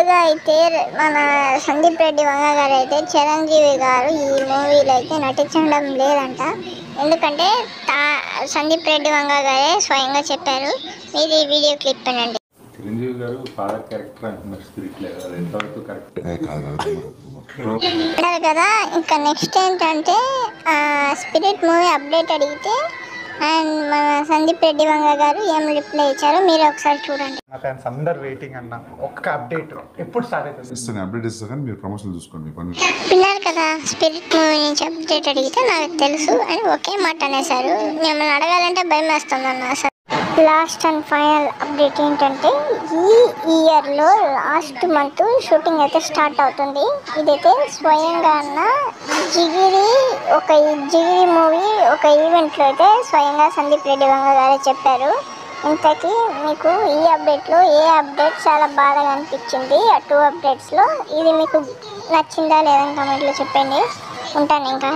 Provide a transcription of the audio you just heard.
ముందుగా అయితే మన సందీప్ రెడ్డి వంగ గారు అయితే చిరంజీవి గారు ఈ మూవీలో అయితే నటించడం లేదంట. ఎందుకంటే సందీప్ రెడ్డి వంగ గారే స్వయంగా చెప్పారు. మీరు ఈ వీడియో క్లిప్ వినండి. చిరంజీవి గారు ఫాదర్ క్యారెక్టర్ అంటున్నారు, స్పిరిట్ లేదు, అది ఎంతవరకు కరెక్ట్ అంటారు కదా. ఇంకా నెక్స్ట్ ఏంటంటే స్పిరిట్ మూవీ అప్డేట్ అడిగితే అండ్ మన సందీప్ రెడ్డి వంగ గారు ఏం రిప్లై ఇచ్చారో మీరు ఒకసారి చూడండి. నా ఫ్యాన్స్ అందరు వెయిటింగ్ అన్న ఒక్క అప్డేట్ ఎప్పుడు స్టార్ట్ అవుతుంది? అప్డేట్ ఇస్తా కానీ మీరు ప్రమోషన్ చూసుకోండి. విన్నారు కదా, స్పిరిట్ మూవీ నుంచి అప్డేట్ అడిగితే నాకు తెలుసు అని ఒకే మాట అనేసారు. మిమ్మల్ని అడగాలంటే భయం వేస్తుంది అన్న. అసలు లాస్ట్ అండ్ ఫైనల్ అప్డేట్ ఏంటంటే ఈ ఇయర్లో లాస్ట్ మంత్ షూటింగ్ అయితే స్టార్ట్ అవుతుంది. ఇదైతే స్వయంగా అన్న జిగిరి మూవీ ఒక ఈవెంట్లో అయితే స్వయంగా సందీప్ రెడ్డి వంగ గారే చెప్పారు. ఇంతకీ మీకు ఈ అప్డేట్లో ఏ అప్డేట్ చాలా బాగా అనిపించింది? ఆ 2 అప్డేట్స్లో ఇది మీకు నచ్చిందా లేదని కామెంట్లో చెప్పండి. ఉంటాను ఇంకా.